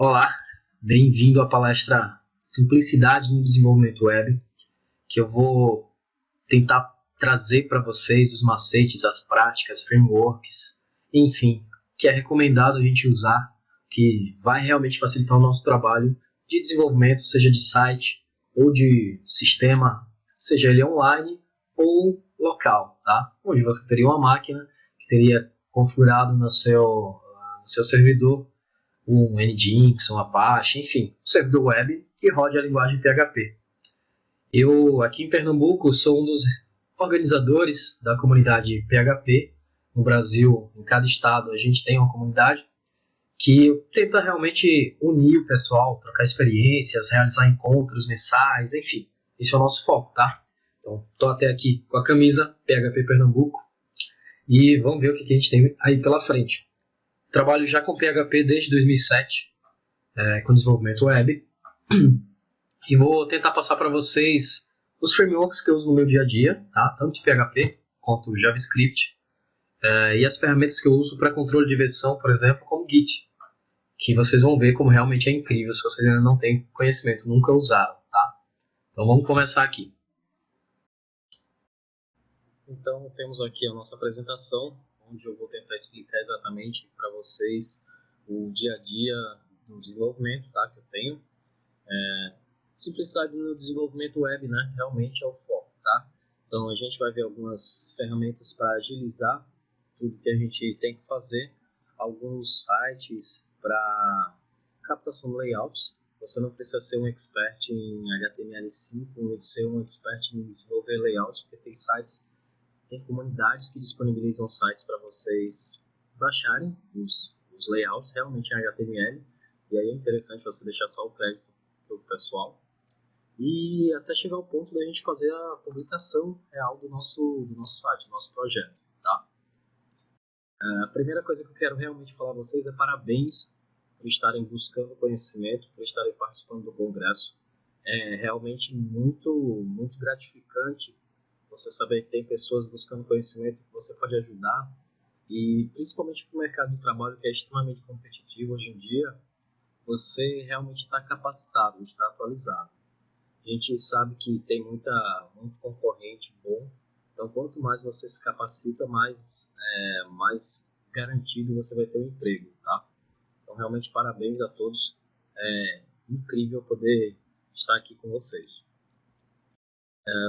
Olá, bem-vindo à palestra Simplicidade no Desenvolvimento Web, que eu vou tentar trazer para vocês os macetes, as práticas, frameworks, enfim, que é recomendado a gente usar, que vai realmente facilitar o nosso trabalho de desenvolvimento, seja de site ou de sistema, seja ele online ou local, tá? Onde você teria uma máquina que teria configurado no seu servidor um Nginx, um Apache, enfim, um servidor web que rode a linguagem PHP. Eu, aqui em Pernambuco, sou um dos organizadores da comunidade PHP. No Brasil, em cada estado, a gente tem uma comunidade que tenta realmente unir o pessoal, trocar experiências, realizar encontros mensais, enfim. Esse é o nosso foco, tá? Então, estou até aqui com a camisa PHP Pernambuco e vamos ver o que a gente tem aí pela frente. Trabalho já com PHP desde 2007, com desenvolvimento web, e vou tentar passar para vocês os frameworks que eu uso no meu dia a dia, tá? Tanto de PHP quanto JavaScript, e as ferramentas que eu uso para controle de versão, por exemplo, como Git, que vocês vão ver como realmente é incrível se vocês ainda não têm conhecimento, nunca usaram, tá? Então vamos começar aqui. Então temos aqui a nossa apresentação, onde eu vou tentar explicar exatamente para vocês o dia a dia do desenvolvimento, tá? Que eu tenho. Simplicidade no desenvolvimento web, né? Realmente é o foco, tá? Então a gente vai ver algumas ferramentas para agilizar tudo que a gente tem que fazer, alguns sites para captação de layouts. Você não precisa ser um expert em HTML5 ou ser um expert em desenvolver layouts, porque tem sites, tem comunidades que disponibilizam sites para vocês baixarem os layouts realmente em HTML, e aí é interessante você deixar só o crédito para o pessoal. E até chegar ao ponto da gente fazer a publicação real do nosso site, do nosso projeto, tá? A primeira coisa que eu quero realmente falar a vocês é parabéns por estarem buscando conhecimento, por estarem participando do congresso. É realmente muito gratificante você saber que tem pessoas buscando conhecimento que você pode ajudar, e principalmente para o mercado de trabalho, que é extremamente competitivo hoje em dia, você realmente está capacitado, está atualizado. A gente sabe que tem muito concorrente bom, então quanto mais você se capacita, mais garantido você vai ter um emprego, tá? Então realmente parabéns a todos, é incrível poder estar aqui com vocês.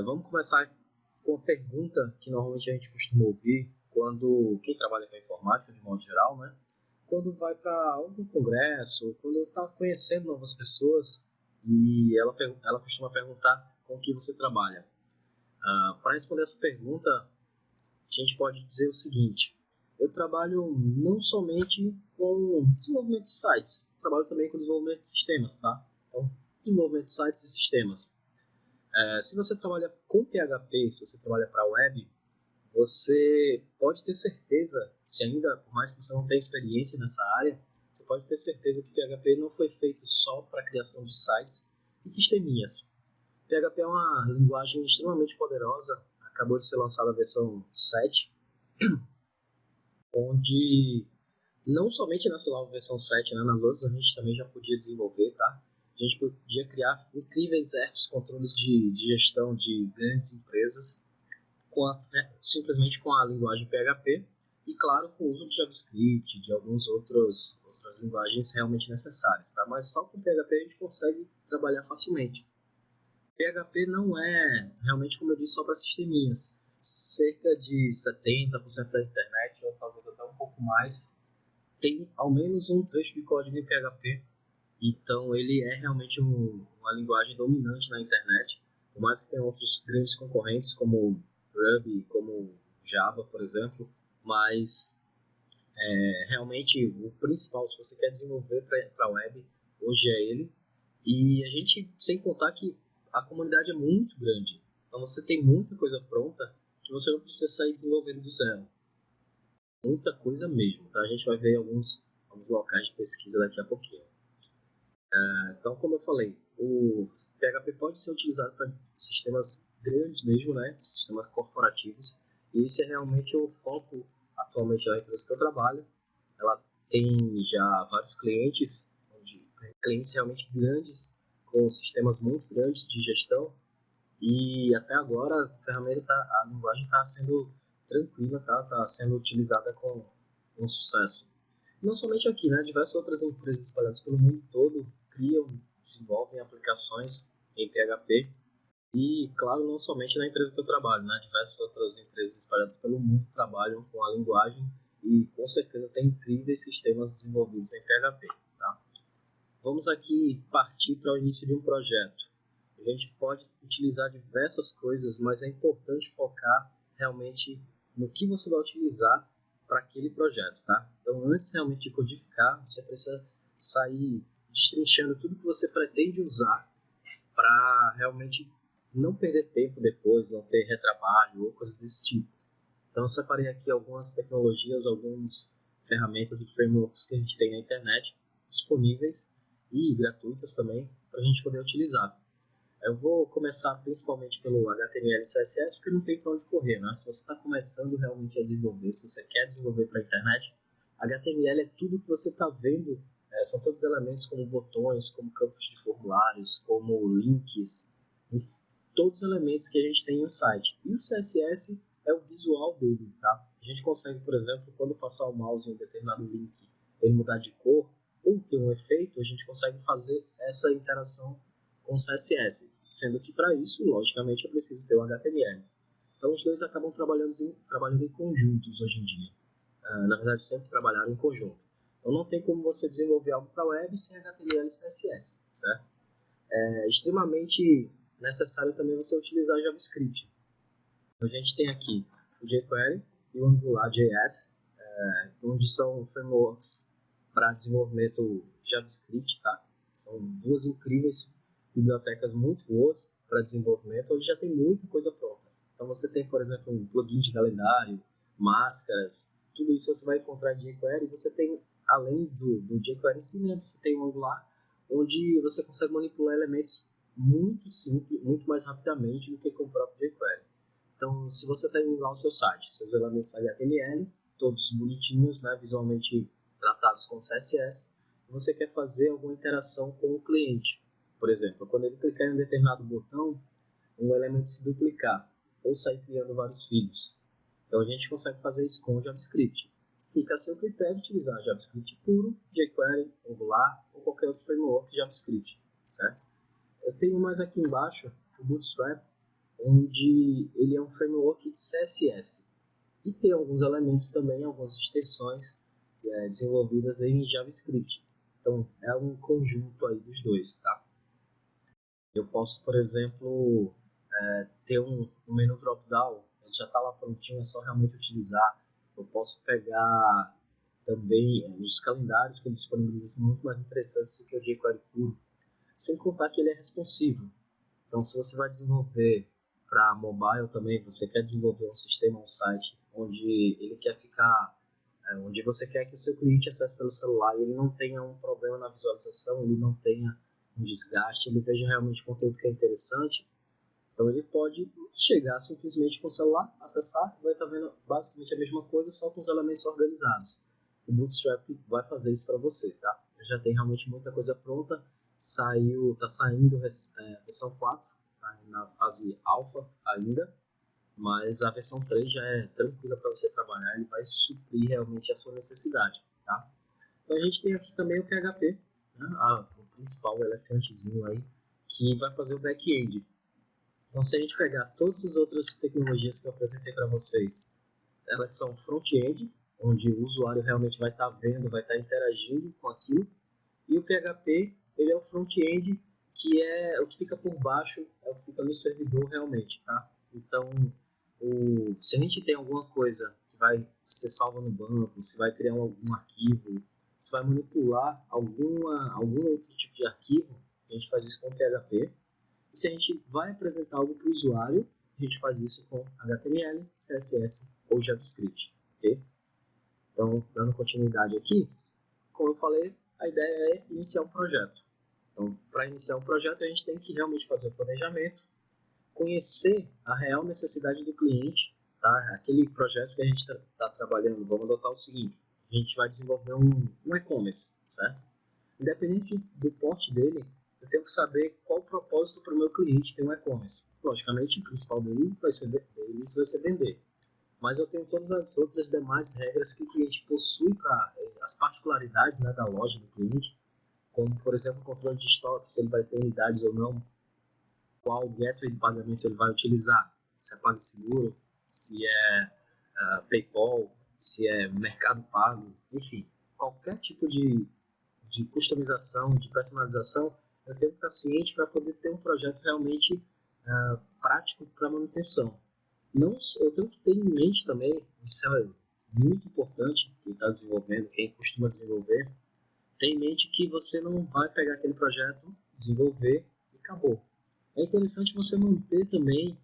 Vamos começar com a pergunta que normalmente a gente costuma ouvir quando quem trabalha com a informática de modo geral, né? Quando vai para algum congresso, quando está conhecendo novas pessoas, e ela costuma perguntar com o que você trabalha. Para responder essa pergunta, a gente pode dizer o seguinte: eu trabalho não somente com desenvolvimento de sites, eu trabalho também com desenvolvimento de sistemas, tá? Então, desenvolvimento de sites e sistemas. Se você trabalha com PHP, se você trabalha para web, você pode ter certeza, se ainda, por mais que você não tenha experiência nessa área, você pode ter certeza que PHP não foi feito só para a criação de sites e sisteminhas. PHP é uma linguagem extremamente poderosa, acabou de ser lançada a versão 7, onde não somente nessa nova versão 7, né, nas outras a gente também já podia desenvolver, tá? A gente podia criar incríveis apps, controles de gestão de grandes empresas, simplesmente com a linguagem PHP e, claro, com o uso de JavaScript, de outras linguagens realmente necessárias, tá? Mas só com PHP a gente consegue trabalhar facilmente. PHP não é realmente, como eu disse, só para sisteminhas. Cerca de 70% da internet, ou talvez até um pouco mais, tem ao menos um trecho de código em PHP. Então ele é realmente uma linguagem dominante na internet, por mais que tenha outros grandes concorrentes como Ruby, como Java, por exemplo, mas realmente o principal, se você quer desenvolver para a web, hoje é ele. E a gente, sem contar que a comunidade é muito grande, então você tem muita coisa pronta que você não precisa sair desenvolvendo do zero. Muita coisa mesmo, tá? A gente vai ver alguns locais de pesquisa daqui a pouquinho. Então, como eu falei, o PHP pode ser utilizado para sistemas grandes mesmo, né? Sistemas corporativos. E esse é realmente o foco atualmente da empresa que eu trabalho. Ela tem já vários clientes, onde clientes realmente grandes, com sistemas muito grandes de gestão, e até agora a linguagem está sendo tranquila, tá sendo utilizada com sucesso. Não somente aqui, né? Diversas outras empresas espalhadas pelo mundo todo criam, desenvolvem aplicações em PHP. E, claro, não somente na empresa que eu trabalho, né? Diversas outras empresas espalhadas pelo mundo trabalham com a linguagem e, com certeza, tem incríveis sistemas desenvolvidos em PHP, tá? Vamos aqui partir para o início de um projeto. A gente pode utilizar diversas coisas, mas é importante focar realmente no que você vai utilizar para aquele projeto, tá? Então, antes realmente de codificar, você precisa sair destrinchando tudo que você pretende usar para realmente não perder tempo depois, não ter retrabalho ou coisas desse tipo. Então, eu separei aqui algumas tecnologias, algumas ferramentas e frameworks que a gente tem na internet disponíveis e gratuitas também para a gente poder utilizar. Eu vou começar principalmente pelo HTML e CSS, porque não tem para onde correr, né? Se você está começando realmente a desenvolver, se você quer desenvolver para a internet, HTML é tudo que você está vendo, são todos elementos como botões, como campos de formulários, como links, todos os elementos que a gente tem em um site. E o CSS é o visual dele, tá? A gente consegue, por exemplo, quando passar o mouse em um determinado link, ele mudar de cor ou ter um efeito, a gente consegue fazer essa interação com CSS, sendo que para isso, logicamente, eu preciso ter o HTML. Então, os dois acabam trabalhando em conjuntos hoje em dia. Na verdade, sempre trabalharam em conjunto. Então, não tem como você desenvolver algo para web sem HTML e CSS, certo? É extremamente necessário também você utilizar JavaScript. A gente tem aqui o jQuery e o AngularJS, onde são frameworks para desenvolvimento JavaScript, tá? São duas incríveis bibliotecas muito boas para desenvolvimento, onde já tem muita coisa pronta. Então você tem, por exemplo, um plugin de calendário, máscaras, tudo isso você vai encontrar em jQuery. Você tem, além do jQuery em si, né, você tem o Angular, onde você consegue manipular elementos muito simples, muito mais rapidamente do que com o próprio jQuery. Então, se você tem lá o seu site, seus elementos HTML, todos bonitinhos, né, visualmente tratados com CSS, você quer fazer alguma interação com o cliente. Por exemplo, quando ele clicar em um determinado botão, um elemento se duplicar ou sair criando vários filhos. Então, a gente consegue fazer isso com o JavaScript. Fica a seu critério utilizar JavaScript puro, jQuery, Angular ou qualquer outro framework de JavaScript, certo? Eu tenho mais aqui embaixo o Bootstrap, onde ele é um framework de CSS e tem alguns elementos também, algumas extensões desenvolvidas em JavaScript. Então é um conjunto aí dos dois, tá? Eu posso, por exemplo, ter um menu drop-down, ele já está lá prontinho, é só realmente utilizar. Eu posso pegar também os calendários que ele disponibiliza, são muito mais interessantes do que o jQuery puro, sem contar que ele é responsivo. Então, se você vai desenvolver para mobile também, você quer desenvolver um sistema, um site, onde ele quer ficar, onde você quer que o seu cliente acesse pelo celular e ele não tenha um problema na visualização, ele não tenha um desgaste, ele veja realmente conteúdo que é interessante, então ele pode chegar simplesmente com o celular, acessar, vai estar vendo basicamente a mesma coisa, só com os elementos organizados. O Bootstrap vai fazer isso para você, tá? Já tem realmente muita coisa pronta, tá saindo versão 4, tá na fase alfa ainda, mas a versão 3 já é tranquila para você trabalhar, ele vai suprir realmente a sua necessidade, tá? Então a gente tem aqui também o PHP, né? O principal, o elefantezinho aí, que vai fazer o back-end. Então, se a gente pegar todas as outras tecnologias que eu apresentei para vocês, elas são front-end, onde o usuário realmente vai estar vendo, vai estar interagindo com aquilo, e o PHP, ele é o front-end, que é o que fica por baixo, é o que fica no servidor realmente, tá? Então, se a gente tem alguma coisa que vai ser salva no banco, se vai criar algum arquivo, se vai manipular algum outro tipo de arquivo, a gente faz isso com o PHP. E se a gente vai apresentar algo para o usuário, a gente faz isso com HTML, CSS ou JavaScript, ok? Então, dando continuidade aqui, como eu falei, a ideia é iniciar um projeto. Então, para iniciar um projeto, a gente tem que realmente fazer o planejamento, conhecer a real necessidade do cliente, tá? Aquele projeto que a gente está trabalhando, vamos adotar o seguinte, a gente vai desenvolver um e-commerce, certo? Independente do porte dele, eu tenho que saber qual o propósito para o meu cliente ter um e-commerce. Logicamente, o principal dele vai ser vender. Mas eu tenho todas as outras demais regras que o cliente possui para as particularidades, né, da loja do cliente, como, por exemplo, o controle de estoque, se ele vai ter unidades ou não, qual gateway de pagamento ele vai utilizar, se é PagSeguro, se é PayPal, se é Mercado Pago, enfim, qualquer tipo de customização, de personalização, eu tenho que estar ciente para poder ter um projeto realmente prático para manutenção. Não, eu tenho que ter em mente também, isso é muito importante, quem está desenvolvendo, quem costuma desenvolver, tem em mente que você não vai pegar aquele projeto, desenvolver e acabou. É interessante você manter também,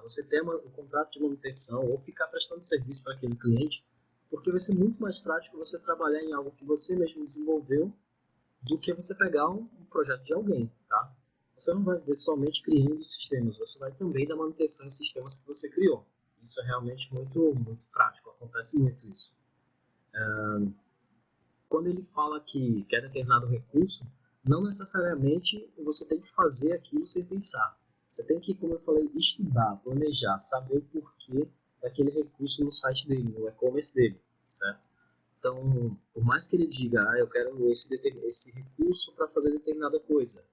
você ter um contrato de manutenção ou ficar prestando serviço para aquele cliente, porque vai ser muito mais prático você trabalhar em algo que você mesmo desenvolveu do que você pegar um projeto de alguém, tá? Você não vai ver somente criando sistemas, você vai também dar manutenção em sistemas que você criou. Isso é realmente muito prático, acontece muito isso. Quando ele fala que quer determinado recurso, não necessariamente você tem que fazer aquilo sem pensar. Você tem que, como eu falei, estudar, planejar, saber o porquê daquele recurso no site dele, no e-commerce dele, certo? Então, por mais que ele diga, eu quero esse recurso para fazer determinada coisa,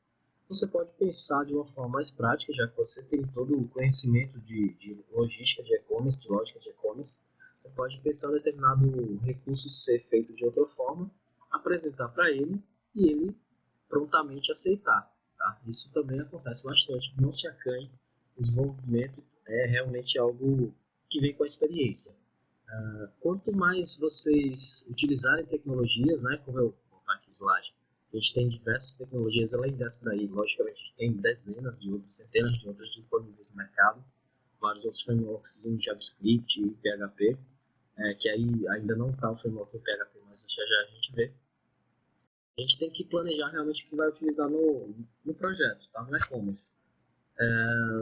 você pode pensar de uma forma mais prática, já que você tem todo o conhecimento de logística de e-commerce, de lógica de e-commerce. Você pode pensar em determinado recurso ser feito de outra forma, apresentar para ele e ele prontamente aceitar. Tá? Isso também acontece bastante. Não se acanhe, o desenvolvimento é realmente algo que vem com a experiência. Quanto mais vocês utilizarem tecnologias, né, como eu vou botar aqui o slide, a gente tem diversas tecnologias além dessa daí, logicamente tem dezenas de outras, centenas de outras disponíveis no mercado, vários outros frameworks em JavaScript e PHP, que aí ainda não está o framework em PHP, mas já a gente vê. A gente tem que planejar realmente o que vai utilizar no projeto, tá? No e-commerce.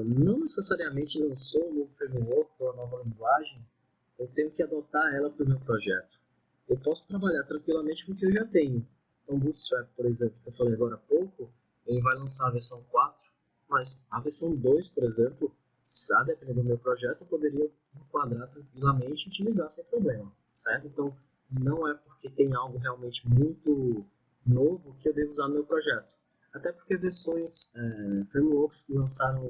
Não necessariamente lançou um novo framework ou uma nova linguagem, eu tenho que adotar ela para o meu projeto. Eu posso trabalhar tranquilamente com o que eu já tenho. Então, Bootstrap, por exemplo, que eu falei agora há pouco, ele vai lançar a versão 4, mas a versão 2, por exemplo, a depender do meu projeto, eu poderia enquadrar tranquilamente e utilizar sem problema, certo? Então, não é porque tem algo realmente muito novo que eu devo usar no meu projeto. Até porque versões, frameworks que lançaram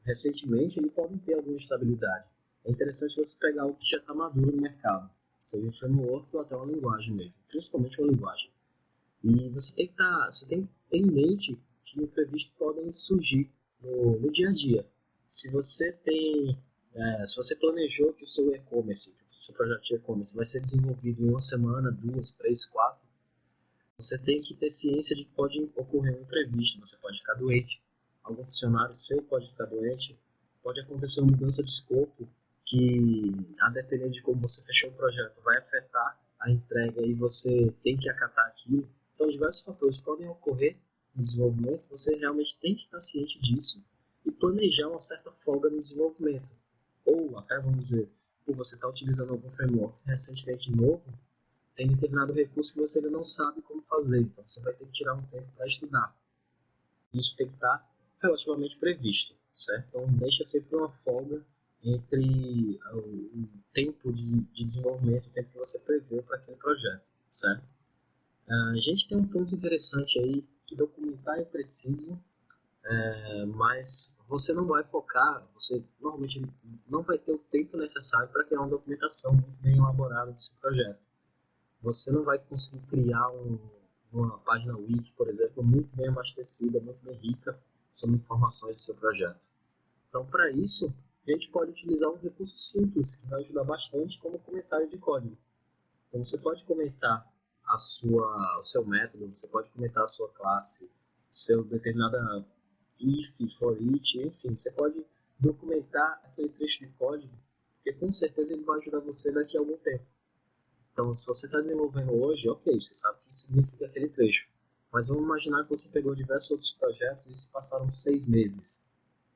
recentemente, ele podem ter alguma estabilidade. É interessante você pegar o que já está maduro no mercado, seja um framework ou até uma linguagem mesmo, principalmente uma linguagem. E você tem que ter em mente que imprevistos podem surgir no dia a dia. Se você se você planejou que o seu e-commerce, que o seu projeto de e-commerce vai ser desenvolvido em uma semana, duas, três, quatro, você tem que ter ciência de que pode ocorrer um imprevisto, você pode ficar doente, algum funcionário seu pode ficar doente, pode acontecer uma mudança de escopo que, a depender de como você fechou o projeto, vai afetar a entrega e você tem que acatar aquilo. Então, diversos fatores podem ocorrer no desenvolvimento, você realmente tem que estar ciente disso e planejar uma certa folga no desenvolvimento. Ou até, vamos dizer, por você estar utilizando algum framework recentemente novo, tem determinado recurso que você ainda não sabe como fazer, então você vai ter que tirar um tempo para estudar. Isso tem que estar relativamente previsto, certo? Então deixa sempre uma folga entre o tempo de desenvolvimento, o tempo que você preveu para aquele projeto, certo? A gente tem um ponto interessante aí, que documentar é preciso, mas você não vai focar, você normalmente não vai ter o tempo necessário para criar uma documentação muito bem elaborada desse projeto. Você não vai conseguir criar uma página wiki, por exemplo, muito bem abastecida, muito bem rica sobre informações do seu projeto. Então, para isso, a gente pode utilizar um recurso simples que vai ajudar bastante, como comentário de código. Então, você pode comentar o seu método, você pode comentar a sua classe, seu determinada if, for each, enfim, você pode documentar aquele trecho de código, porque com certeza ele vai ajudar você daqui a algum tempo. Então, se você está desenvolvendo hoje, ok, você sabe o que significa aquele trecho. Mas vamos imaginar que você pegou diversos outros projetos e se passaram 6 meses.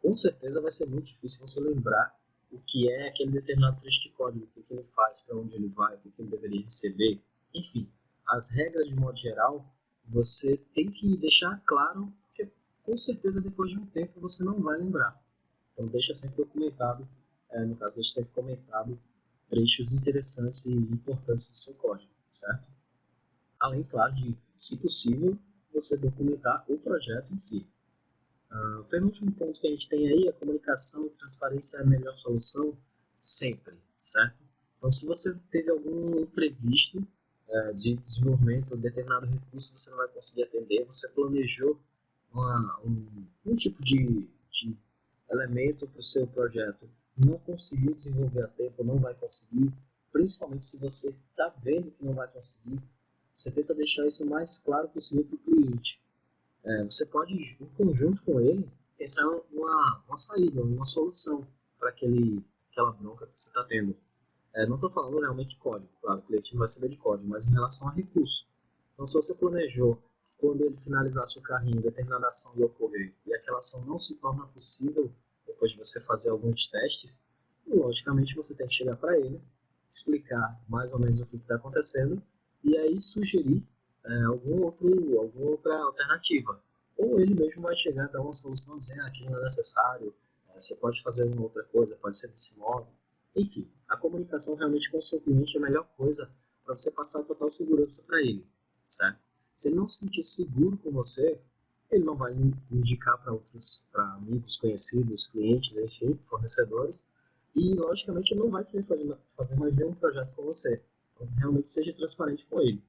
Com certeza vai ser muito difícil você lembrar o que é aquele determinado trecho de código, o que ele faz, para onde ele vai, o que ele deveria receber. Enfim, as regras de modo geral você tem que deixar claro que com certeza depois de um tempo você não vai lembrar. Então deixa sempre documentado, no caso deixa sempre comentado trechos interessantes e importantes do seu código, certo? Além, claro, de, se possível, você documentar o projeto em si. O penúltimo ponto que a gente tem aí, a comunicação e transparência é a melhor solução sempre, certo? Então, se você teve algum imprevisto de desenvolvimento de determinado recurso que você não vai conseguir atender, você planejou um tipo de elemento para o seu projeto, não conseguiu desenvolver a tempo, não vai conseguir, principalmente se você está vendo que não vai conseguir, você tenta deixar isso o mais claro possível para o cliente. Você pode, em conjunto com ele, pensar uma saída, uma solução para aquela bronca que você está tendo. Não estou falando realmente de código, claro, o cliente não vai saber de código, mas em relação a recurso. Então, se você planejou que quando ele finalizasse o carrinho, determinada ação ia ocorrer e aquela ação não se torna possível depois de você fazer alguns testes, logicamente você tem que chegar para ele, explicar mais ou menos o que está acontecendo e aí sugerir alguma outra alternativa. Ou ele mesmo vai chegar a dar uma solução dizendo que aquilo não é necessário, você pode fazer uma outra coisa, pode ser desse modo. Enfim, a comunicação realmente com o seu cliente é a melhor coisa para você passar total segurança para ele, certo? Se ele não se sentir seguro com você, ele não vai indicar para amigos, conhecidos, clientes, enfim, fornecedores, e logicamente ele não vai querer fazer mais nenhum projeto com você. Então, realmente seja transparente com ele.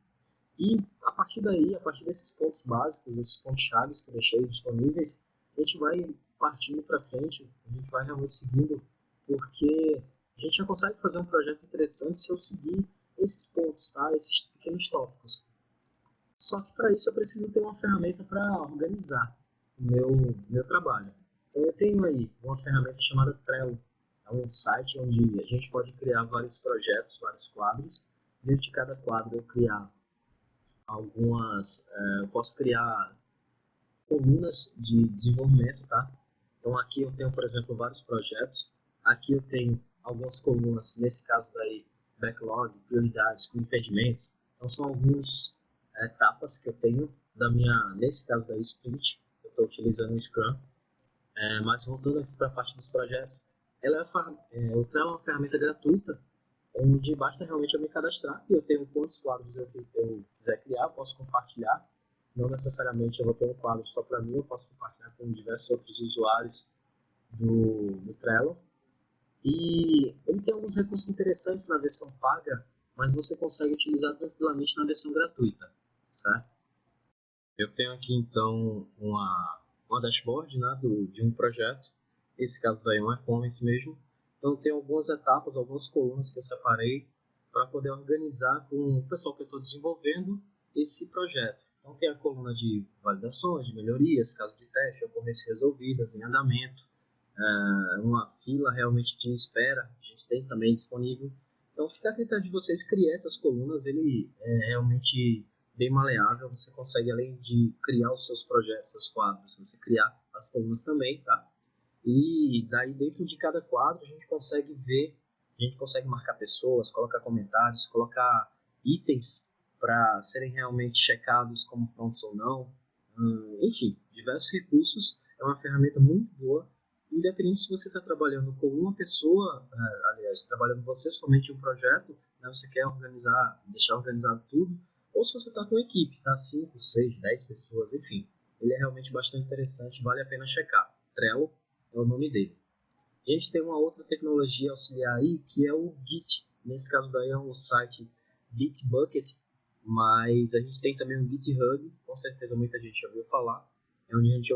E a partir daí, a partir desses pontos básicos, esses pontos chaves que eu deixei disponíveis, a gente vai partindo para frente, a gente vai realmente seguindo, porque a gente já consegue fazer um projeto interessante se eu seguir esses pontos, tá? Esses pequenos tópicos. Só que para isso eu preciso ter uma ferramenta para organizar o meu trabalho. Então eu tenho aí uma ferramenta chamada Trello. É um site onde a gente pode criar vários projetos, vários quadros. Dentro de cada quadro eu criar eu posso criar colunas de desenvolvimento, tá? Então aqui eu tenho, por exemplo, vários projetos. Aqui eu tenho algumas colunas, nesse caso daí, backlog, prioridades, com impedimentos. Então são algumas etapas que eu tenho nesse caso da sprint. Eu estou utilizando o Scrum. Mas voltando aqui para a parte dos projetos, o Trello é uma ferramenta gratuita onde basta realmente eu me cadastrar e eu tenho quantos quadros eu quiser criar, eu posso compartilhar. Não necessariamente eu vou ter um quadro só para mim, eu posso compartilhar com diversos outros usuários do Trello. E ele tem alguns recursos interessantes na versão paga, mas você consegue utilizar tranquilamente na versão gratuita, certo? Eu tenho aqui então uma dashboard, né, de um projeto, esse caso daí é um e-commerce mesmo. Então tem algumas etapas, algumas colunas que eu separei para poder organizar com o pessoal que eu estou desenvolvendo esse projeto. Então tem a coluna de validações, de melhorias, casos de teste, ocorrências resolvidas, em andamento, uma fila realmente de espera, a gente tem também disponível. Então fica a critério de vocês criar essas colunas, ele é realmente bem maleável, você consegue além de criar os seus projetos, seus quadros, você criar as colunas também, tá? E daí dentro de cada quadro a gente consegue marcar pessoas, colocar comentários, colocar itens para serem realmente checados como prontos ou não. Enfim, diversos recursos. É uma ferramenta muito boa, independente se você está trabalhando com uma pessoa, aliás, trabalhando você somente em um projeto, né, você quer organizar, deixar organizado tudo, ou se você está com uma equipe, tá? 5, 6, 10 pessoas, enfim. Ele é realmente bastante interessante, vale a pena checar. Trello é o nome dele. A gente tem uma outra tecnologia auxiliar aí, que é o Git. Nesse caso daí é um site Bitbucket, mas a gente tem também o GitHub, com certeza muita gente já ouviu falar, é onde a gente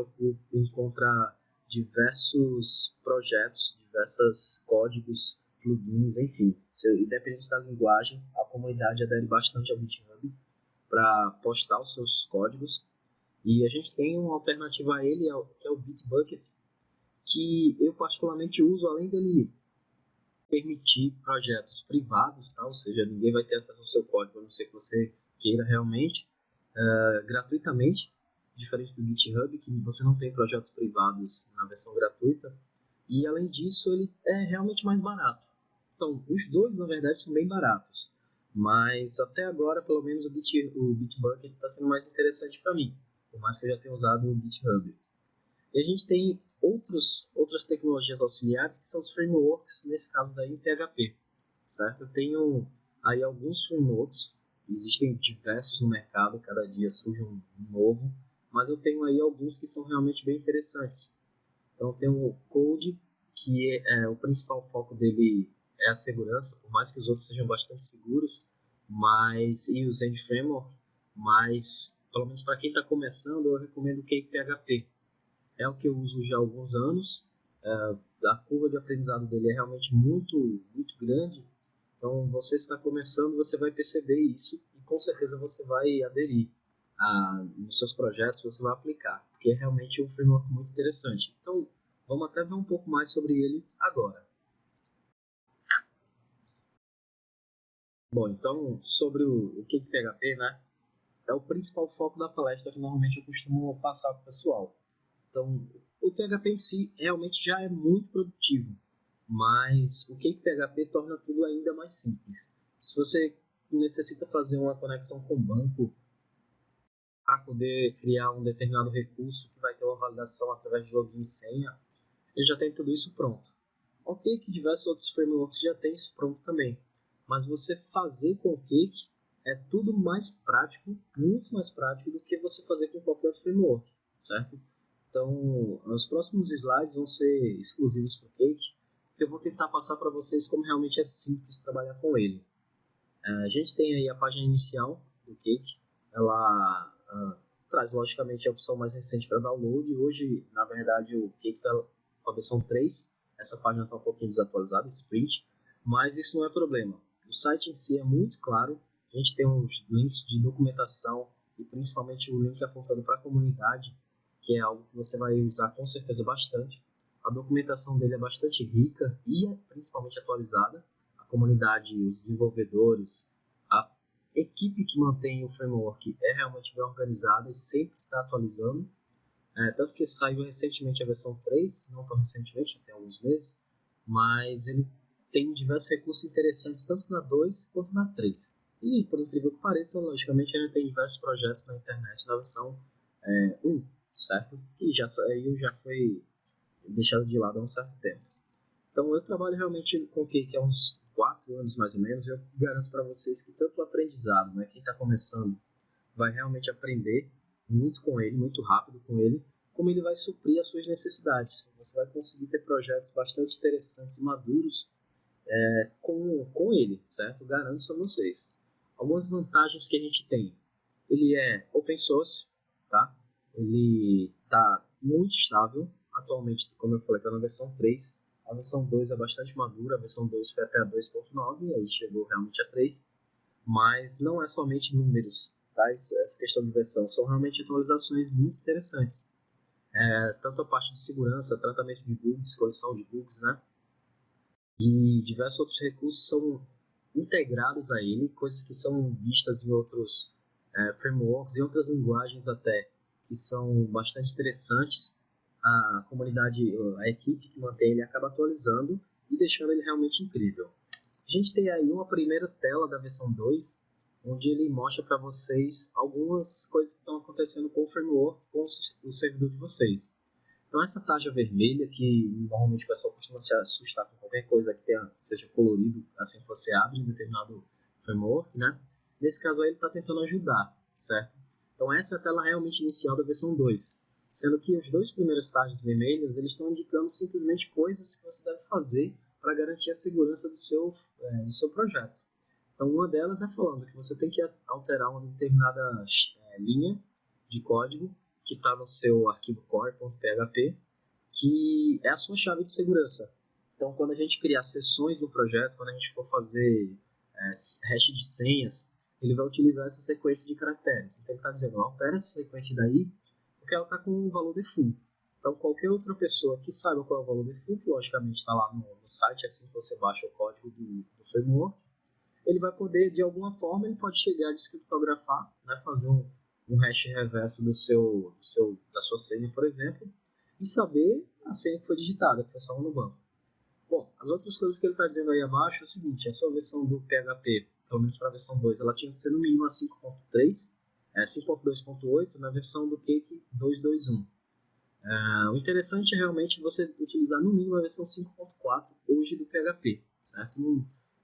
encontra diversos projetos, diversos códigos, plugins, enfim. Independente da linguagem, a comunidade adere bastante ao GitHub para postar os seus códigos. E a gente tem uma alternativa a ele, que é o Bitbucket, que eu particularmente uso, além dele permitir projetos privados, tá? Ou seja, ninguém vai ter acesso ao seu código, a não ser que você queira realmente, gratuitamente, diferente do GitHub, que você não tem projetos privados na versão gratuita, e além disso ele é realmente mais barato. Então, os dois, na verdade, são bem baratos. Mas até agora, pelo menos, o Bitbucket está sendo mais interessante para mim, por mais que eu já tenha usado o GitHub. E a gente tem outras tecnologias auxiliares que são os frameworks, nesse caso daí em PHP, certo? Eu tenho aí alguns frameworks, existem diversos no mercado, cada dia surge um novo, mas eu tenho aí alguns que são realmente bem interessantes. Então tem o Code, que o principal foco dele é a segurança, por mais que os outros sejam bastante seguros, e o Zend Framework, mas pelo menos para quem está começando, eu recomendo o Cake PHP. É o que eu uso já há alguns anos. A curva de aprendizado dele é realmente muito grande. Então, você está começando, você vai perceber isso e com certeza você vai aderir nos seus projetos, você vai aplicar, porque é realmente um framework muito interessante. Então, vamos até ver um pouco mais sobre ele agora. Bom, então, sobre o que é PHP, né? É o principal foco da palestra que normalmente eu costumo passar para o pessoal. Então, o PHP em si realmente já é muito produtivo, mas o que PHP torna tudo ainda mais simples. Se você necessita fazer uma conexão com o banco para poder criar um determinado recurso que vai ter uma validação através de login e senha, ele já tem tudo isso pronto. Ok que diversos outros frameworks já têm isso pronto também, mas você fazer com o Cake é tudo mais prático, muito mais prático do que você fazer com qualquer outro framework, certo? Então, os próximos slides vão ser exclusivos para o Cake, que eu vou tentar passar para vocês como realmente é simples trabalhar com ele. A gente tem aí a página inicial do Cake, ela traz logicamente a opção mais recente para download. Hoje, na verdade, o Cake está com a versão 3, essa página está um pouquinho desatualizada, esse print, mas isso não é problema. O site em si é muito claro, a gente tem os links de documentação e principalmente o link apontando para a comunidade, que é algo que você vai usar com certeza bastante. A documentação dele é bastante rica e principalmente atualizada. A comunidade, os desenvolvedores, a equipe que mantém o framework é realmente bem organizada e sempre está atualizando. Tanto que saiu recentemente a versão 3, não tão recentemente, tem alguns meses, mas ele tem diversos recursos interessantes tanto na 2 quanto na 3. E, por incrível que pareça, logicamente ainda tem diversos projetos na internet na versão 1, certo? Que já saiu, já foi deixado de lado há um certo tempo. Então, eu trabalho realmente com o que há uns 4 anos mais ou menos. Eu garanto para vocês que tanto o aprendizado, né, quem está começando, vai realmente aprender muito com ele, muito rápido com ele, como ele vai suprir as suas necessidades. Você vai conseguir ter projetos bastante interessantes e maduros com ele, certo? Garanto isso a vocês. Algumas vantagens que a gente tem. Ele é open source, tá? Ele está muito estável. Atualmente, como eu falei, está na versão 3. A versão 2 é bastante madura. A versão 2 foi até a 2.9 e aí chegou realmente a 3. Mas não é somente números, tá? Essa questão de versão. São realmente atualizações muito interessantes. Tanto a parte de segurança, tratamento de bugs, correção de bugs, né? E diversos outros recursos são integrados a ele, coisas que são vistas em outros frameworks e outras linguagens até, que são bastante interessantes. A comunidade, a equipe que mantém ele acaba atualizando e deixando ele realmente incrível. A gente tem aí uma primeira tela da versão 2, onde ele mostra para vocês algumas coisas que estão acontecendo com o framework, com o servidor de vocês. Então essa tarja vermelha, que normalmente o pessoal costuma se assustar com qualquer coisa que seja colorido assim que você abre um determinado framework, né? Nesse caso aí ele está tentando ajudar, certo? Então essa é a tela realmente inicial da versão 2, sendo que os dois primeiros tarjas vermelhas eles estão indicando simplesmente coisas que você deve fazer para garantir a segurança do seu projeto. Então uma delas é falando que você tem que alterar uma determinada linha de código que está no seu arquivo core.php, que é a sua chave de segurança. Então, quando a gente criar sessões no projeto, quando a gente for fazer hash de senhas, ele vai utilizar essa sequência de caracteres. Então, ele está dizendo, altera essa sequência daí, porque ela está com um valor default. Então, qualquer outra pessoa que saiba qual é o valor default, que logicamente está lá no site, assim que você baixa o código do framework, ele vai poder, de alguma forma, ele pode chegar a descriptografar, né, fazer um hash reverso da sua senha, por exemplo, e saber a senha que foi digitada, que foi salva no banco. Bom, as outras coisas que ele está dizendo aí abaixo é o seguinte, a sua versão do PHP pelo menos para a versão 2, ela tinha que ser no mínimo a 5.3, 5.2.8 na versão do Cake 2.2.1. O interessante é realmente você utilizar no mínimo a versão 5.4 hoje do PHP, certo?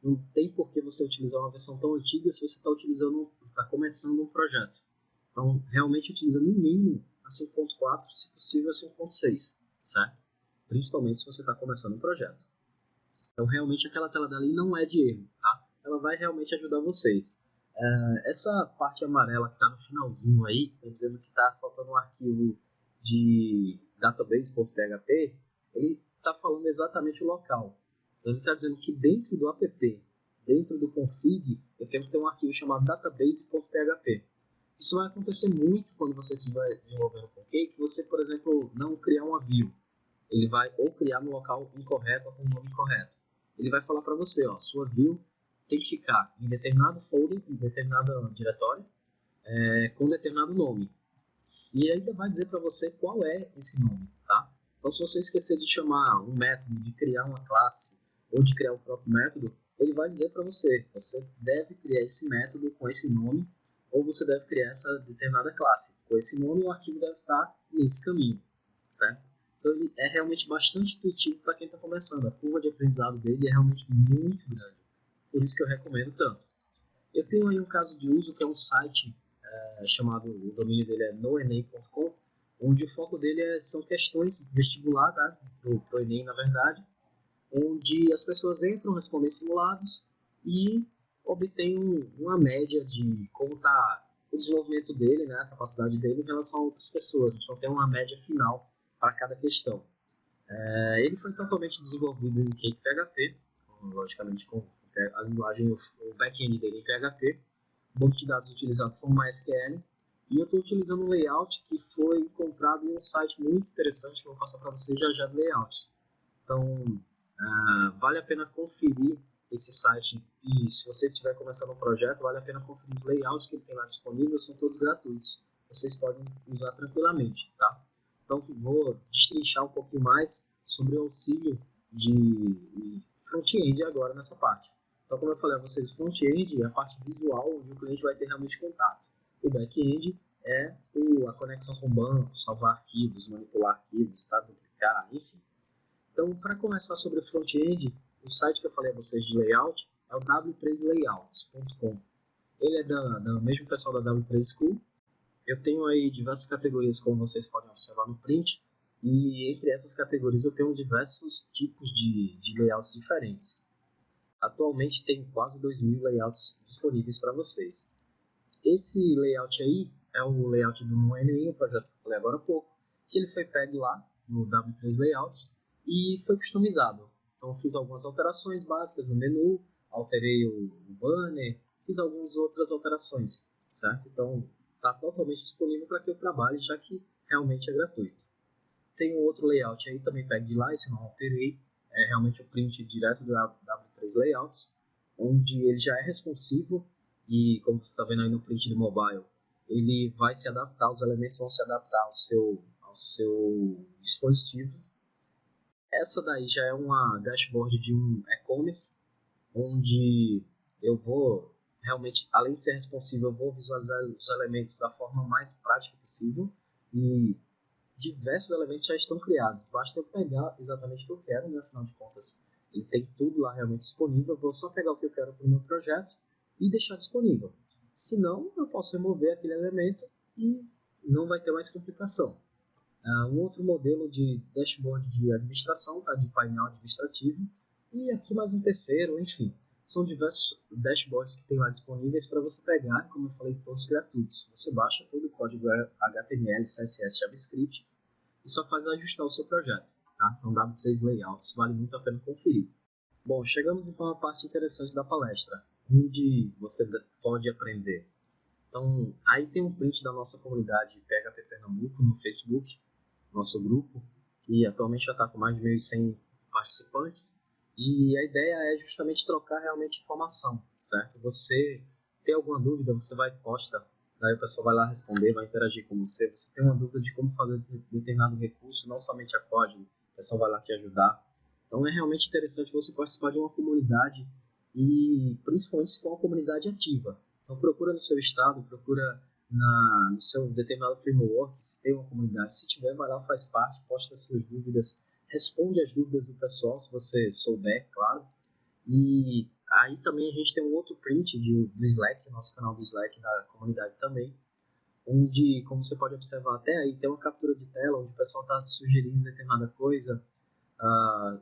Não tem por que você utilizar uma versão tão antiga se você está começando um projeto. Então, realmente utiliza no mínimo a 5.4, se possível a 5.6, certo? Principalmente se você está começando um projeto. Então, realmente aquela tela dali não é de erro, tá? Ela vai realmente ajudar vocês. Essa parte amarela que está no finalzinho aí, está dizendo que está faltando um arquivo de database.php, ele está falando exatamente o local. Então, ele está dizendo que dentro do app, dentro do config, eu tenho que ter um arquivo chamado database.php. Isso vai acontecer muito quando você estiver desenvolvendo com Cake, você, por exemplo, não criar uma view. Ele vai ou criar no local incorreto ou com o nome incorreto. Ele vai falar para você, ó, sua view tem que ficar em determinado folder, em determinado diretório, com determinado nome. E ainda vai dizer para você qual é esse nome, tá? Então, se você esquecer de chamar um método, de criar uma classe ou de criar o próprio método, ele vai dizer para você, você deve criar esse método com esse nome ou você deve criar essa determinada classe com esse nome e o arquivo deve estar nesse caminho, certo? Então, ele é realmente bastante intuitivo para quem está começando. A curva de aprendizado dele é realmente muito grande. Por isso que eu recomendo tanto. Eu tenho aí um caso de uso que é um site chamado, o domínio dele é noenem.com, onde o foco dele são questões vestibular, tá? Pro Enem, na verdade, onde as pessoas entram, respondem simulados e obtêm uma média de como está o desenvolvimento dele, né, a capacidade dele em relação a outras pessoas. Então tem uma média final para cada questão. Ele foi totalmente desenvolvido em Cake PHP, logicamente com a linguagem, o back-end dele em PHP. O banco de dados utilizado foi o MySQL. E eu estou utilizando um layout que foi encontrado em um site muito interessante que eu vou passar para vocês já de layouts. Então, vale a pena conferir esse site. E se você estiver começando um projeto, vale a pena conferir os layouts que ele tem lá disponíveis, são todos gratuitos. Vocês podem usar tranquilamente, tá? Então, vou destrinchar um pouquinho mais sobre o auxílio de front-end agora nessa parte. Então, como eu falei a vocês, o front-end é a parte visual, onde o cliente vai ter realmente contato. O back-end é a conexão com o banco, salvar arquivos, manipular arquivos, tá? Duplicar, enfim. Então, para começar sobre o front-end, o site que eu falei a vocês de layout é o w3layouts.com. Ele é do mesmo pessoal da W3 School. Eu tenho aí diversas categorias, como vocês podem observar no print, e entre essas categorias eu tenho diversos tipos de layouts diferentes. Atualmente tem quase 2.000 layouts disponíveis para vocês. Esse layout aí é o layout do NoEnem, o projeto que eu falei agora há pouco, que ele foi pego lá no W3 Layouts e foi customizado. Então fiz algumas alterações básicas no menu, alterei o banner, fiz algumas outras alterações, certo? Então está totalmente disponível para que eu trabalhe, já que realmente é gratuito. Tem um outro layout aí, também pego de lá, esse não alterei, é realmente o print direto do W3 Layouts, onde ele já é responsivo e, como você está vendo aí no print do mobile, ele vai se adaptar, os elementos vão se adaptar ao seu dispositivo. Essa daí já é uma dashboard de um e-commerce, onde eu vou realmente, além de ser responsivo, eu vou visualizar os elementos da forma mais prática possível e diversos elementos já estão criados. Basta eu pegar exatamente o que eu quero, né? Afinal de contas, ele tem tudo lá realmente disponível. Eu vou só pegar o que eu quero para o meu projeto e deixar disponível. Se não, eu posso remover aquele elemento e não vai ter mais complicação. Um outro modelo de dashboard de administração, tá? De painel administrativo. E aqui mais um terceiro, enfim. São diversos dashboards que tem lá disponíveis para você pegar, como eu falei, todos gratuitos. Você baixa todo o código HTML, CSS, JavaScript e só faz ajustar o seu projeto. Tá? Então, W3 Layouts, vale muito a pena conferir. Bom, chegamos então à parte interessante da palestra, onde você pode aprender. Então, aí tem um print da nossa comunidade PHP Pernambuco no Facebook, nosso grupo, que atualmente já está com mais de 1.100 participantes. E a ideia é justamente trocar realmente informação, certo? Você tem alguma dúvida, você vai e posta, daí o pessoal vai lá responder, vai interagir com você. Você tem uma dúvida de como fazer determinado recurso, não somente a código, o pessoal vai lá te ajudar. Então é realmente interessante você participar de uma comunidade e principalmente se for uma comunidade ativa. Então procura no seu estado, procura no seu determinado framework, se tem uma comunidade, se tiver, vai lá, faz parte, posta as suas dúvidas, responde as dúvidas do pessoal, se você souber, claro. E aí também a gente tem um outro print do Slack, nosso canal do Slack da comunidade também, onde, como você pode observar até aí, tem uma captura de tela onde o pessoal está sugerindo determinada coisa,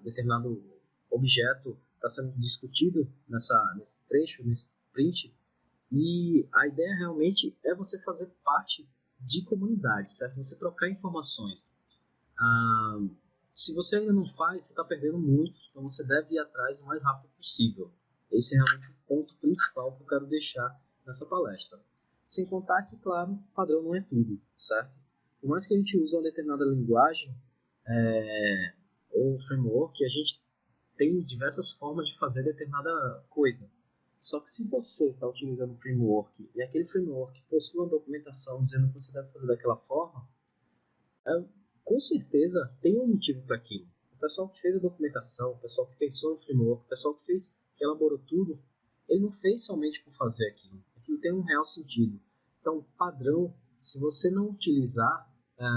determinado objeto está sendo discutido nesse trecho, nesse print, e a ideia realmente é você fazer parte de comunidade, certo? Você trocar informações. Ah, Se você ainda não faz, você está perdendo muito, então você deve ir atrás o mais rápido possível. Esse é realmente o ponto principal que eu quero deixar nessa palestra. Sem contar que, claro, padrão não é tudo, certo? Por mais que a gente use uma determinada linguagem ou framework, a gente tem diversas formas de fazer determinada coisa. Só que se você está utilizando um framework e aquele framework possui uma documentação dizendo que você deve fazer daquela forma, com certeza tem um motivo para aquilo. O pessoal que fez a documentação, o pessoal que pensou no framework, o pessoal que elaborou tudo, ele não fez somente por fazer aquilo. Aquilo tem um real sentido. Então, padrão, se você não utilizar,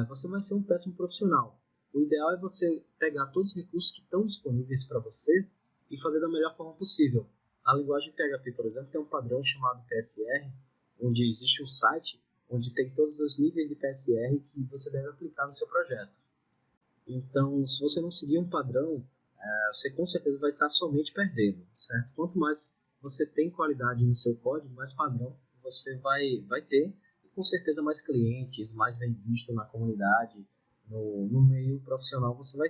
você vai ser um péssimo profissional. O ideal é você pegar todos os recursos que estão disponíveis para você e fazer da melhor forma possível. A linguagem PHP, por exemplo, tem um padrão chamado PSR, onde existe um site onde tem todos os níveis de PSR que você deve aplicar no seu projeto. Então, se você não seguir um padrão, você com certeza vai estar somente perdendo, certo? Quanto mais você tem qualidade no seu código, mais padrão você vai ter, e com certeza mais clientes, mais bem visto na comunidade, no meio profissional você vai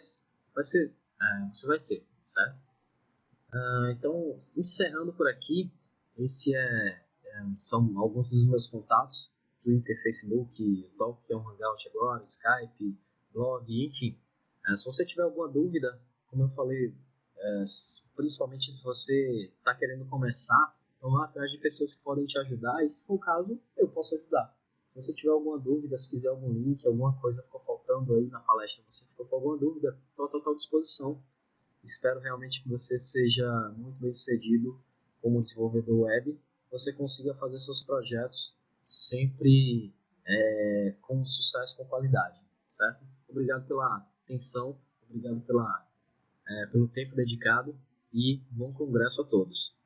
ser, certo? Então, encerrando por aqui, esse são alguns dos meus contatos, Twitter, Facebook, Talk, que é um Hangout agora, Skype, blog, enfim. Se você tiver alguma dúvida, como eu falei, principalmente se você está querendo começar, então vá atrás de pessoas que podem te ajudar, e se for o caso, eu posso ajudar. Se você tiver alguma dúvida, se quiser algum link, alguma coisa ficou faltando aí na palestra, você ficou com alguma dúvida, estou à total disposição. Espero realmente que você seja muito bem sucedido como desenvolvedor web, você consiga fazer seus projetos sempre com sucesso, com qualidade, certo? Obrigado pela atenção, obrigado pelo tempo dedicado e bom congresso a todos.